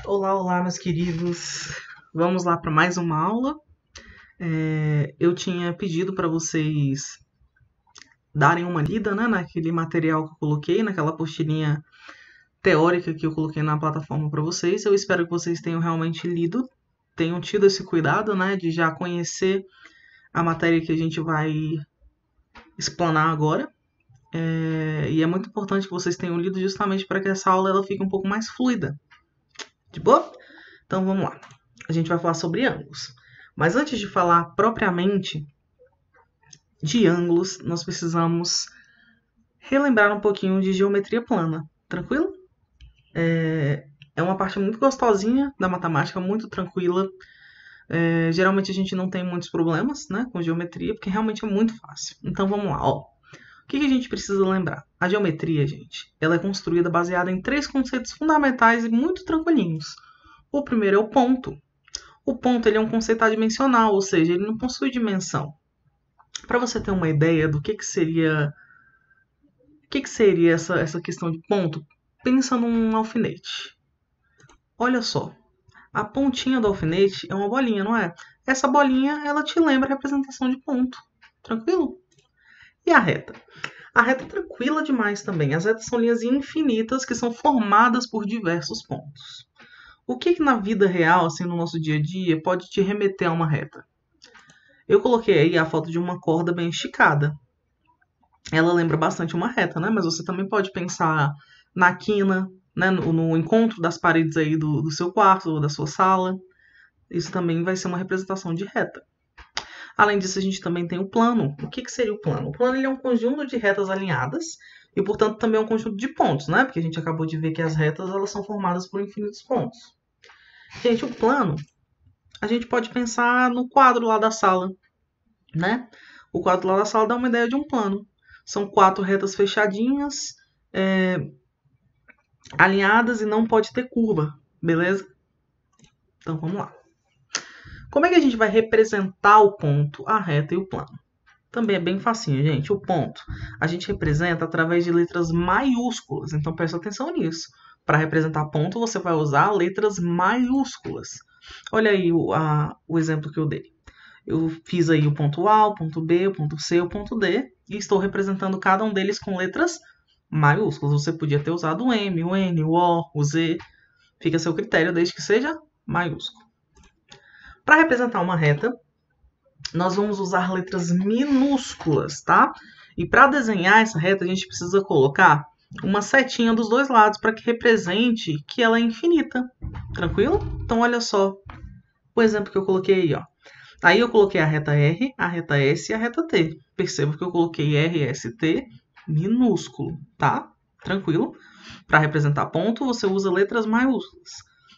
Olá, olá, meus queridos. Vamos lá para mais uma aula. Eu tinha pedido para vocês darem uma lida, né, naquele material que eu coloquei, naquela apostilinha teórica que eu coloquei na plataforma para vocês. Eu espero que vocês tenham realmente lido, tenham tido esse cuidado, né, de já conhecer a matéria que a gente vai explanar agora. E é muito importante que vocês tenham lido justamente para que essa aula ela fique um pouco mais fluida. De boa? Então vamos lá. A gente vai falar sobre ângulos. Mas antes de falar propriamente de ângulos, nós precisamos relembrar um pouquinho de geometria plana. Tranquilo? É uma parte muito gostosinha da matemática, muito tranquila. Geralmente a gente não tem muitos problemas, né, com geometria, porque realmente é muito fácil. Então vamos lá. Ó. O que a gente precisa lembrar? A geometria, gente, ela é construída baseada em três conceitos fundamentais e muito tranquilinhos. O primeiro é o ponto. O ponto ele é um conceito adimensional, ou seja, ele não possui dimensão. Para você ter uma ideia do que seria, essa questão de ponto, pensa num alfinete. Olha só, a pontinha do alfinete é uma bolinha, não é? Essa bolinha, ela te lembra a representação de ponto. Tranquilo? E a reta? A reta é tranquila demais também. As retas são linhas infinitas que são formadas por diversos pontos. O que na vida real, assim, no nosso dia a dia, pode te remeter a uma reta? Eu coloquei aí a foto de uma corda bem esticada. Ela lembra bastante uma reta, né? Mas você também pode pensar na quina, né? No encontro das paredes aí do seu quarto ou da sua sala. Isso também vai ser uma representação de reta. Além disso, a gente também tem o plano. O que seria o plano? O plano ele é um conjunto de retas alinhadas e, portanto, também é um conjunto de pontos, né? Porque a gente acabou de ver que as retas elas são formadas por infinitos pontos. Gente, o plano, a gente pode pensar no quadro lá da sala, né? O quadro lá da sala dá uma ideia de um plano. São quatro retas fechadinhas, alinhadas e não pode ter curva, beleza? Então vamos lá. Como é que a gente vai representar o ponto, a reta e o plano? Também é bem facinho, gente. O ponto a gente representa através de letras maiúsculas, então presta atenção nisso. Para representar ponto, você vai usar letras maiúsculas. Olha aí o exemplo que eu dei. Eu fiz aí o ponto A, o ponto B, o ponto C, o ponto D, e estou representando cada um deles com letras maiúsculas. Você podia ter usado o M, o N, o O, o Z. Fica a seu critério, desde que seja maiúsculo. Para representar uma reta, nós vamos usar letras minúsculas, tá? E para desenhar essa reta, a gente precisa colocar uma setinha dos dois lados para que represente que ela é infinita. Tranquilo? Então, olha só o exemplo que eu coloquei aí, ó. Aí eu coloquei a reta R, a reta S e a reta T. Perceba que eu coloquei R, S, T minúsculo, tá? Tranquilo? Para representar ponto, você usa letras maiúsculas.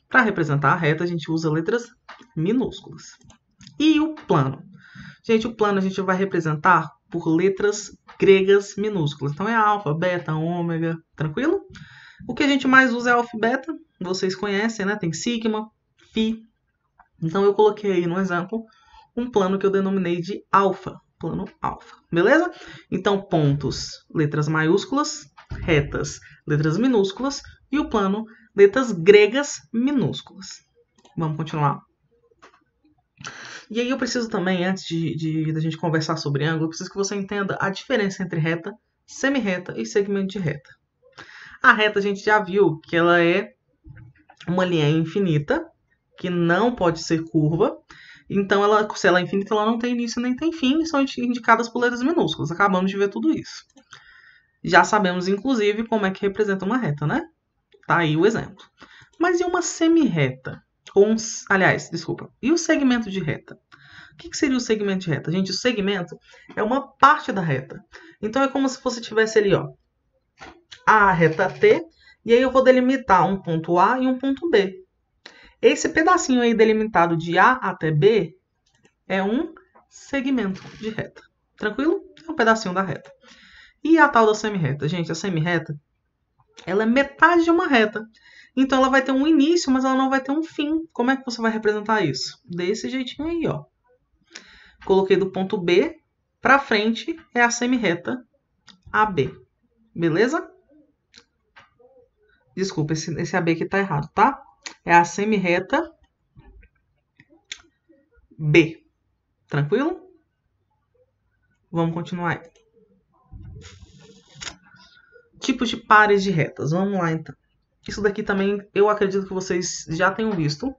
Para representar a reta, a gente usa letras minúsculas. E o plano? Gente, o plano a gente vai representar por letras gregas minúsculas. Então é alfa, beta, ômega, tranquilo? O que a gente mais usa é alfa e beta. Vocês conhecem, né? Tem sigma, fi. Então eu coloquei aí no exemplo um plano que eu denominei de alfa. Plano alfa. Beleza? Então pontos, letras maiúsculas, retas, letras minúsculas e o plano, letras gregas minúsculas. Vamos continuar. E aí eu preciso também, antes da gente conversar sobre ângulo, eu preciso que você entenda a diferença entre reta, semirreta e segmento de reta. A reta a gente já viu que ela é uma linha infinita, que não pode ser curva. Então, se ela é infinita, ela não tem início nem tem fim, e são indicadas por letras minúsculas. Acabamos de ver tudo isso. Já sabemos, inclusive, como é que representa uma reta, né? Tá aí o exemplo. Mas e uma semirreta? Aliás, desculpa. E o segmento de reta? O que seria o segmento de reta? Gente, o segmento é uma parte da reta. Então, é como se você tivesse ali, ó, a reta T, e aí eu vou delimitar um ponto A e um ponto B. Esse pedacinho aí delimitado de A até B é um segmento de reta. Tranquilo? É um pedacinho da reta. E a tal da semirreta? Gente, a semirreta, ela é metade de uma reta. Então, ela vai ter um início, mas ela não vai ter um fim. Como é que você vai representar isso? Desse jeitinho aí, ó. Coloquei do ponto B para frente, é a semirreta AB. Beleza? Desculpa, esse AB aqui tá errado, tá? é a semirreta B. Tranquilo? Vamos continuar aí. Tipos de pares de retas. Vamos lá, então. Isso daqui também eu acredito que vocês já tenham visto.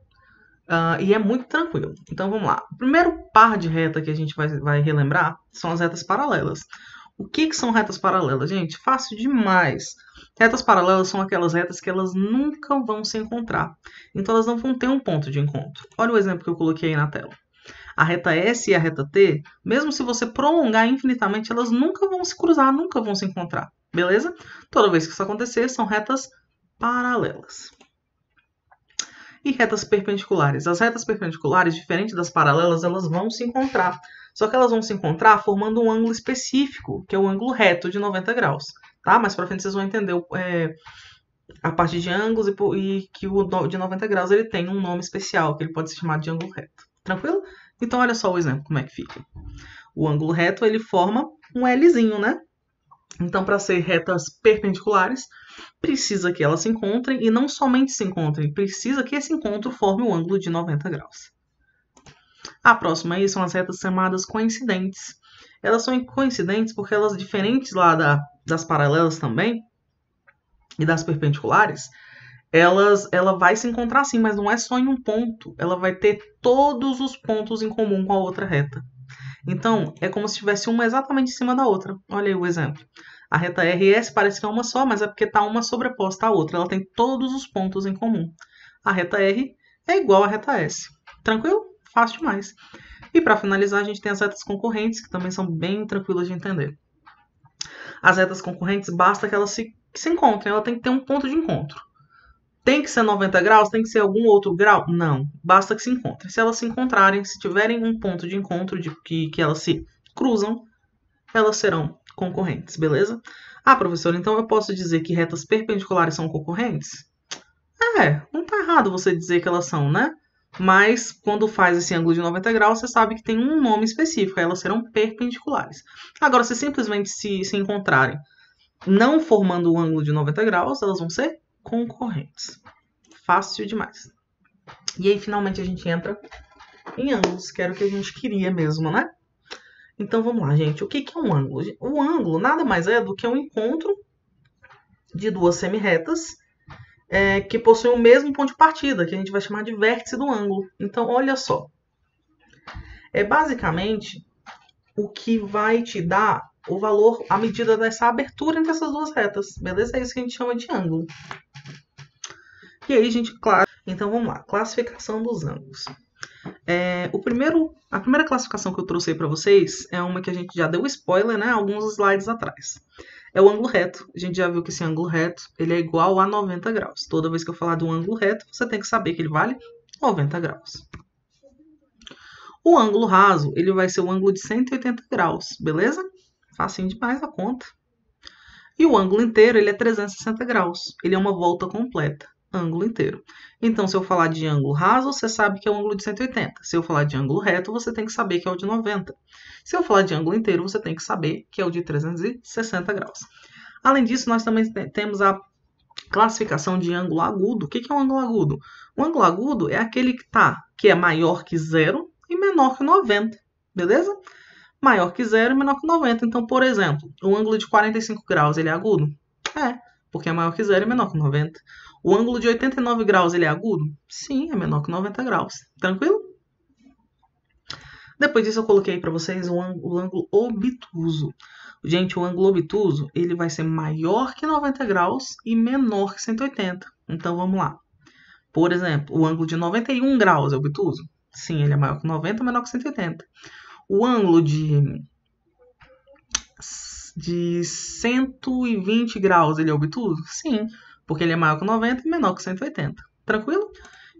E é muito tranquilo. Então vamos lá. O primeiro par de reta que a gente vai relembrar são as retas paralelas. O que são retas paralelas, gente? Fácil demais. Retas paralelas são aquelas retas que elas nunca vão se encontrar. Então elas não vão ter um ponto de encontro. Olha o exemplo que eu coloquei aí na tela. A reta S e a reta T, mesmo se você prolongar infinitamente, elas nunca vão se cruzar, nunca vão se encontrar. Beleza? Toda vez que isso acontecer, são retas paralelas. E retas perpendiculares. As retas perpendiculares, diferente das paralelas, elas vão se encontrar. Só que elas vão se encontrar formando um ângulo específico, que é o ângulo reto de 90 graus. Tá? Mais pra frente vocês vão entender a parte de ângulos e que o de 90 graus ele tem um nome especial, que ele pode ser chamado de ângulo reto. Tranquilo? Então olha só o exemplo, como é que fica. O ângulo reto ele forma um Lzinho, né? Então, para ser retas perpendiculares, precisa que elas se encontrem e não somente se encontrem, precisa que esse encontro forme um ângulo de 90 graus. A próxima aí são as retas chamadas coincidentes. Elas são coincidentes porque elas, diferentes lá das paralelas também, e das perpendiculares, ela vai se encontrar sim, mas não é só em um ponto. Ela vai ter todos os pontos em comum com a outra reta. Então, é como se tivesse uma exatamente em cima da outra. Olha aí o exemplo. A reta RS parece que é uma só, mas é porque está uma sobreposta à outra. Ela tem todos os pontos em comum. A reta R é igual à reta S. Tranquilo? Fácil demais. E para finalizar, a gente tem as retas concorrentes, que também são bem tranquilas de entender. As retas concorrentes, basta que elas se encontrem. Ela tem que ter um ponto de encontro. Tem que ser 90 graus? Tem que ser algum outro grau? Não. Basta que se encontrem. Se elas se encontrarem, se tiverem um ponto de encontro de que elas se cruzam, elas serão concorrentes, beleza? Ah, professor, então eu posso dizer que retas perpendiculares são concorrentes? Não tá errado você dizer que elas são, né? Mas quando faz esse ângulo de 90 graus, você sabe que tem um nome específico, elas serão perpendiculares. Agora, se simplesmente se encontrarem não formando o ângulo de 90 graus, elas vão ser concorrentes. Fácil demais. E aí, finalmente, a gente entra em ângulos, que era o que a gente queria mesmo, né? Então, vamos lá, gente. O que é um ângulo? O ângulo nada mais é do que um encontro de duas semirretas que possuem o mesmo ponto de partida, que a gente vai chamar de vértice do ângulo. Então, olha só. É basicamente o que vai te dar o valor, a medida dessa abertura entre essas duas retas, beleza? É isso que a gente chama de ângulo. E aí, gente, claro. Então, vamos lá. Classificação dos ângulos. A primeira classificação que eu trouxe aí para vocês é uma que a gente já deu spoiler, né? Alguns slides atrás. É o ângulo reto. A gente já viu que esse ângulo reto ele é igual a 90 graus. Toda vez que eu falar de um ângulo reto, você tem que saber que ele vale 90 graus. O ângulo raso, ele vai ser o ângulo de 180 graus, beleza? Facinho demais a conta. E o ângulo inteiro, ele é 360 graus. Ele é uma volta completa. Ângulo inteiro. Então, se eu falar de ângulo raso, você sabe que é o ângulo de 180. Se eu falar de ângulo reto, você tem que saber que é o de 90. Se eu falar de ângulo inteiro, você tem que saber que é o de 360 graus. Além disso, nós também temos a classificação de ângulo agudo. O que é um ângulo agudo? O ângulo agudo é aquele que é maior que 0 e menor que 90. Beleza? Maior que 0 e menor que 90. Então, por exemplo, o ângulo de 45 graus, ele é agudo? Porque é maior que 0 e menor que 90. O ângulo de 89 graus, ele é agudo? Sim, é menor que 90 graus. Tranquilo? Depois disso, eu coloquei para vocês o ângulo obtuso. Gente, o ângulo obtuso, ele vai ser maior que 90 graus e menor que 180. Então, vamos lá. Por exemplo, o ângulo de 91 graus é obtuso? Sim, ele é maior que 90 e menor que 180. O ângulo de 120 graus, ele é obtuso? Sim, porque ele é maior que 90 e menor que 180. Tranquilo?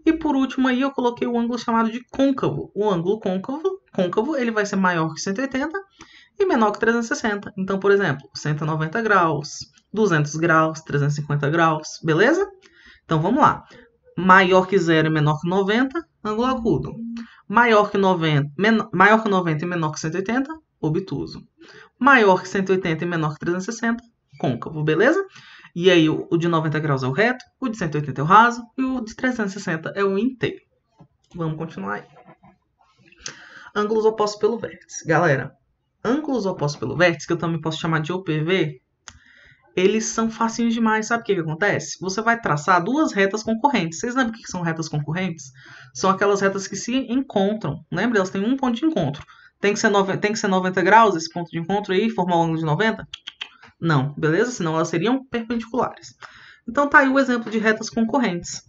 E por último aí eu coloquei o ângulo chamado de côncavo. O ângulo côncavo ele vai ser maior que 180 e menor que 360. Então, por exemplo, 190 graus, 200 graus, 350 graus, beleza? Então, vamos lá. Maior que 0 e menor que 90, ângulo agudo. Maior que 90 e menor que 180, obtuso. Maior que 180 e menor que 360, côncavo, beleza? E aí o de 90 graus é o reto, o de 180 é o raso e o de 360 é o inteiro. Vamos continuar aí. Ângulos opostos pelo vértice. Galera, ângulos opostos pelo vértice, que eu também posso chamar de OPV, eles são facinhos demais. Sabe o que acontece? Você vai traçar duas retas concorrentes. Vocês lembram o que são retas concorrentes? São aquelas retas que se encontram. Lembra? Elas têm um ponto de encontro. Tem que ser 90 graus esse ponto de encontro aí, formar um ângulo de 90? Não, beleza? Senão elas seriam perpendiculares. Então tá aí o exemplo de retas concorrentes.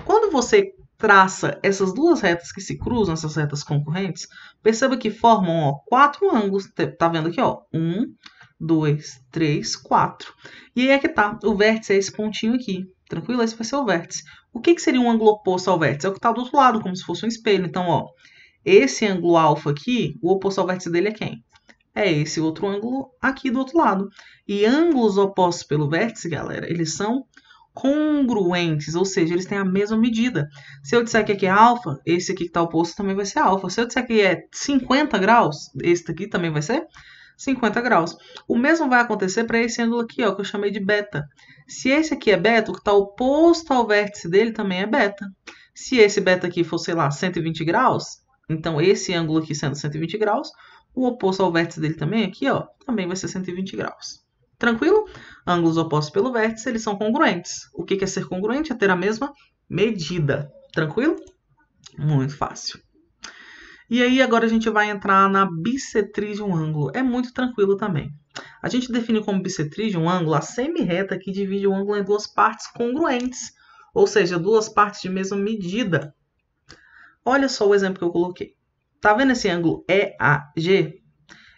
Quando você traça essas duas retas que se cruzam, essas retas concorrentes, perceba que formam quatro ângulos. Tá vendo aqui? 1, 2, 3, 4. E aí é que tá. O vértice é esse pontinho aqui. Tranquilo? Esse vai ser o vértice. O que seria um ângulo oposto ao vértice? É o que está do outro lado, como se fosse um espelho. Então, esse ângulo alfa aqui, o oposto ao vértice dele é quem? É esse outro ângulo aqui do outro lado. E ângulos opostos pelo vértice, galera, eles são congruentes, ou seja, eles têm a mesma medida. Se eu disser que aqui é alfa, esse aqui que está oposto também vai ser alfa. Se eu disser que é 50 graus, esse daqui também vai ser 50 graus. O mesmo vai acontecer para esse ângulo aqui, que eu chamei de beta. Se esse aqui é beta, o que está oposto ao vértice dele também é beta. Se esse beta aqui for, sei lá, 120 graus, então esse ângulo aqui sendo 120 graus, o oposto ao vértice dele também aqui, também vai ser 120 graus. Tranquilo? Ângulos opostos pelo vértice, eles são congruentes. O que é ser congruente? É ter a mesma medida. Tranquilo? Muito fácil. E aí agora a gente vai entrar na bissetriz de um ângulo. É muito tranquilo também. A gente define como bissetriz de um ângulo a semirreta que divide o ângulo em duas partes congruentes, ou seja, duas partes de mesma medida. Olha só o exemplo que eu coloquei. Tá vendo esse ângulo EAG?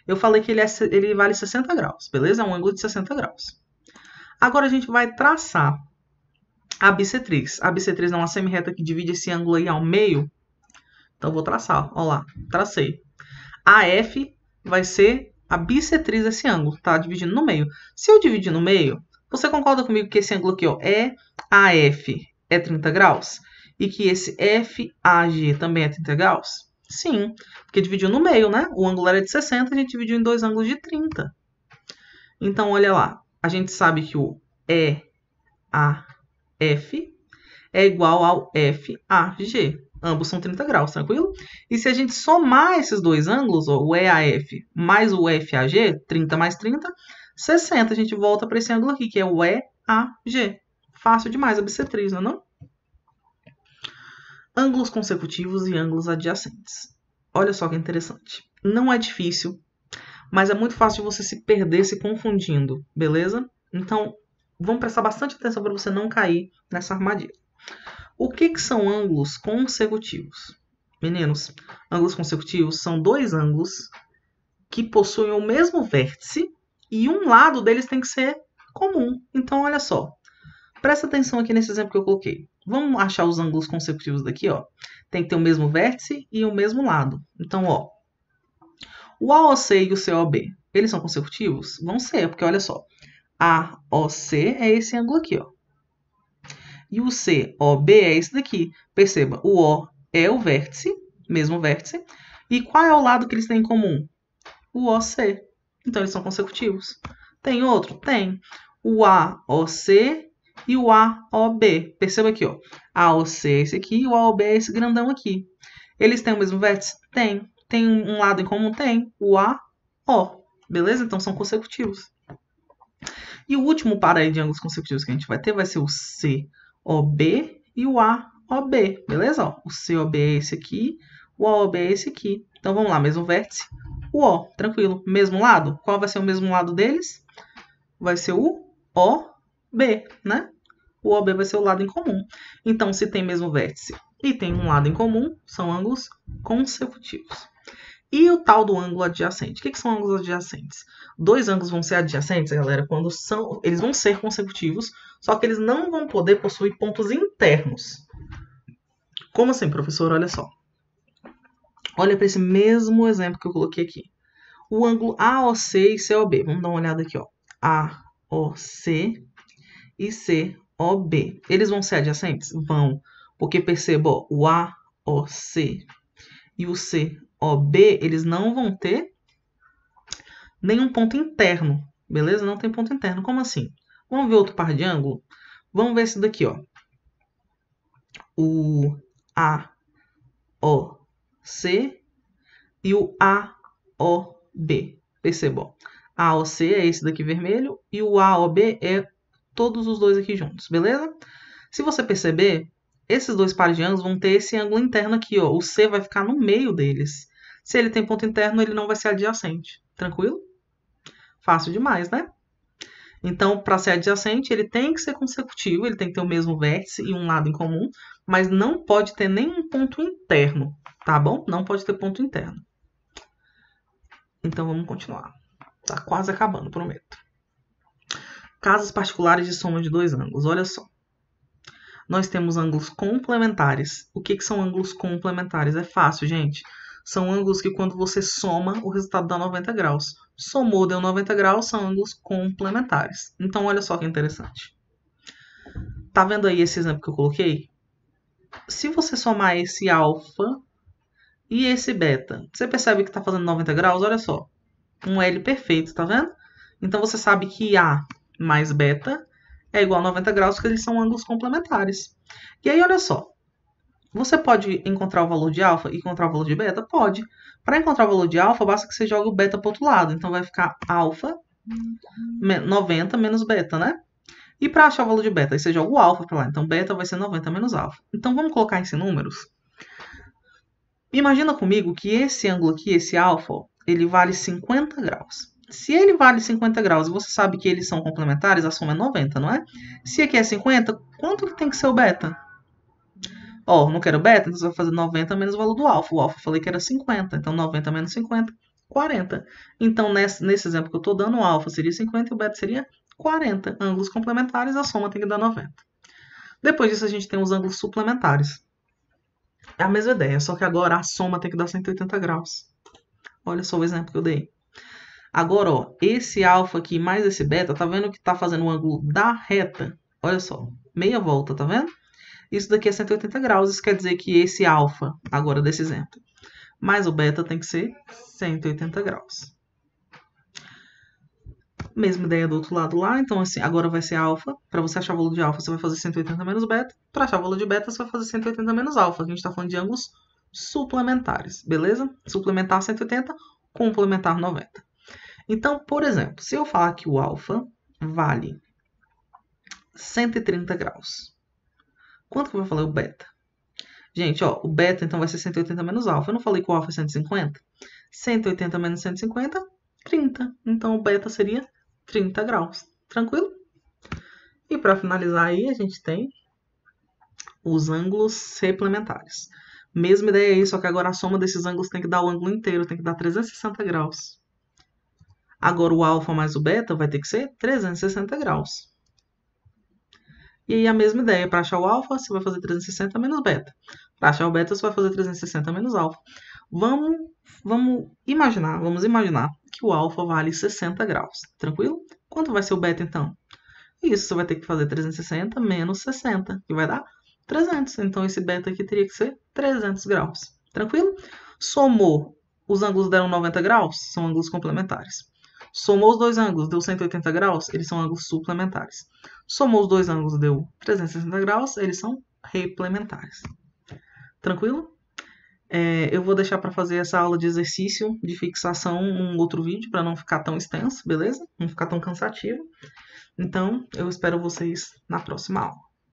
Eu falei que ele vale 60 graus, beleza? É um ângulo de 60 graus. Agora a gente vai traçar a bissetriz. A bissetriz é uma semirreta que divide esse ângulo aí ao meio. Então eu vou traçar, ó lá, tracei. AF vai ser a bissetriz desse ângulo, tá? Dividindo no meio. Se eu dividir no meio, você concorda comigo que esse ângulo aqui, EAF é 30 graus? E que esse FAG também é 30 graus? Sim, porque dividiu no meio, né? O ângulo era de 60, a gente dividiu em dois ângulos de 30. Então, olha lá. A gente sabe que o EAF é igual ao FAG. Ambos são 30 graus, tranquilo? E se a gente somar esses dois ângulos, o EAF mais o FAG, 30 mais 30, 60. A gente volta para esse ângulo aqui, que é o EAG. Fácil demais a bissetriz, não é não? Ângulos consecutivos e ângulos adjacentes. Olha só que interessante. Não é difícil, mas é muito fácil de você se perder se confundindo, beleza? Então, vamos prestar bastante atenção para você não cair nessa armadilha. O que são ângulos consecutivos? Meninos, ângulos consecutivos são dois ângulos que possuem o mesmo vértice e um lado deles tem que ser comum. Então, olha só. Presta atenção aqui nesse exemplo que eu coloquei. Vamos achar os ângulos consecutivos daqui, Tem que ter o mesmo vértice e o mesmo lado. Então, o AOC e o COB, eles são consecutivos? Vão ser, porque olha só. AOC é esse ângulo aqui, E o COB é esse daqui. Perceba, o O é o vértice, mesmo vértice. E qual é o lado que eles têm em comum? O OC. Então, eles são consecutivos. Tem outro? Tem. O AOC e o AOB. Perceba aqui, AOC é esse aqui e o AOB é esse grandão aqui. Eles têm o mesmo vértice? Tem. Tem um lado em comum? Tem. O AO. Beleza? Então, são consecutivos. E o último par aí de ângulos consecutivos que a gente vai ter vai ser o COB e o AOB. Beleza? O COB é esse aqui, o AOB é esse aqui. Então, vamos lá. Mesmo vértice. O O. Tranquilo. Mesmo lado? Qual vai ser o mesmo lado deles? Vai ser o OB, né? O OB vai ser o lado em comum. Então, se tem mesmo vértice e tem um lado em comum, são ângulos consecutivos. E o tal do ângulo adjacente? O que são ângulos adjacentes? Dois ângulos vão ser adjacentes, galera, quando eles vão ser consecutivos, só que eles não vão poder possuir pontos internos. Como assim, professor? Olha só. Olha para esse mesmo exemplo que eu coloquei aqui. O ângulo AOC e COB. Vamos dar uma olhada aqui, AOC e COB. Eles vão ser adjacentes? Vão. Porque perceba, o AOC e o COB, eles não vão ter nenhum ponto interno. Beleza? Não tem ponto interno. Como assim? Vamos ver outro par de ângulo? Vamos ver esse daqui, ó. O AOC e o AOB. Percebam. A AOC é esse daqui vermelho e o AOB é todos os dois aqui juntos, beleza? Se você perceber, esses dois pares de ângulos vão ter esse ângulo interno aqui, ó. O C vai ficar no meio deles. Se ele tem ponto interno, ele não vai ser adjacente. Tranquilo? Fácil demais, né? Então, para ser adjacente, ele tem que ser consecutivo, ele tem que ter o mesmo vértice e um lado em comum, mas não pode ter nenhum ponto interno, tá bom? Não pode ter ponto interno. Então, vamos continuar. Tá quase acabando, prometo. Casas particulares de soma de dois ângulos. Olha só. Nós temos ângulos complementares. O que são ângulos complementares? É fácil, gente. São ângulos que quando você soma, o resultado dá 90 graus. Somou, deu 90 graus, são ângulos complementares. Então, olha só que interessante. Tá vendo aí esse exemplo que eu coloquei? Se você somar esse alfa e esse beta, você percebe que está fazendo 90 graus? Olha só. Um L perfeito, tá vendo? Então, você sabe que A mais beta é igual a 90 graus, porque eles são ângulos complementares. E aí, olha só. Você pode encontrar o valor de alfa e encontrar o valor de beta? Pode. Para encontrar o valor de alfa, basta que você jogue o beta para o outro lado. Então, vai ficar alfa 90 menos beta, né? E para achar o valor de beta, aí você joga o alfa para lá. Então, beta vai ser 90 menos alfa. Então, vamos colocar isso em números? Imagina comigo que esse ângulo aqui, esse alfa, ele vale 50 graus. Se ele vale 50 graus e você sabe que eles são complementares, a soma é 90, não é? Se aqui é 50, quanto que tem que ser o beta? Ó, não quero beta, então você vai fazer 90 menos o valor do alfa. O alfa eu falei que era 50, então 90 menos 50, 40. Então, nesse exemplo que eu estou dando, o alfa seria 50 e o beta seria 40. Ângulos complementares, a soma tem que dar 90. Depois disso, a gente tem os ângulos suplementares. É a mesma ideia, só que agora a soma tem que dar 180 graus. Olha só o exemplo que eu dei. Agora, ó, esse alfa aqui mais esse beta, tá vendo que tá fazendo o ângulo da reta? Olha só, meia volta, tá vendo? Isso daqui é 180 graus, isso quer dizer que esse alfa, agora desse exemplo, mais o beta tem que ser 180 graus. Mesma ideia do outro lado lá, então assim, agora vai ser alfa. Para você achar o valor de alfa, você vai fazer 180 menos beta. Para achar o valor de beta, você vai fazer 180 menos alfa. A gente está falando de ângulos suplementares, beleza? Suplementar 180, complementar 90. Então, por exemplo, se eu falar que o alfa vale 130 graus, quanto que eu vou falar o beta? Gente, ó, o beta então vai ser 180 menos alfa. Eu não falei que o alfa é 150? 180 menos 150, 30. Então, o beta seria 30 graus. Tranquilo? E para finalizar aí, a gente tem os ângulos suplementares. Mesma ideia aí, só que agora a soma desses ângulos tem que dar o ângulo inteiro, tem que dar 360 graus. Agora o alfa mais o beta vai ter que ser 360 graus. E aí a mesma ideia, para achar o alfa, você vai fazer 360 menos beta. Para achar o beta, você vai fazer 360 menos alfa. Vamos imaginar que o alfa vale 60 graus. Tranquilo? Quanto vai ser o beta, então? Isso, você vai ter que fazer 360 menos 60, que vai dar 300. Então, esse beta aqui teria que ser 300 graus. Tranquilo? Somou, os ângulos deram 90 graus, são ângulos complementares. Somou os dois ângulos, deu 180 graus, eles são ângulos suplementares. Somou os dois ângulos, deu 360 graus, eles são replementares. Tranquilo? Eu vou deixar para fazer essa aula de exercício de fixação num outro vídeo, para não ficar tão extenso, beleza? Não ficar tão cansativo. Então, eu espero vocês na próxima aula.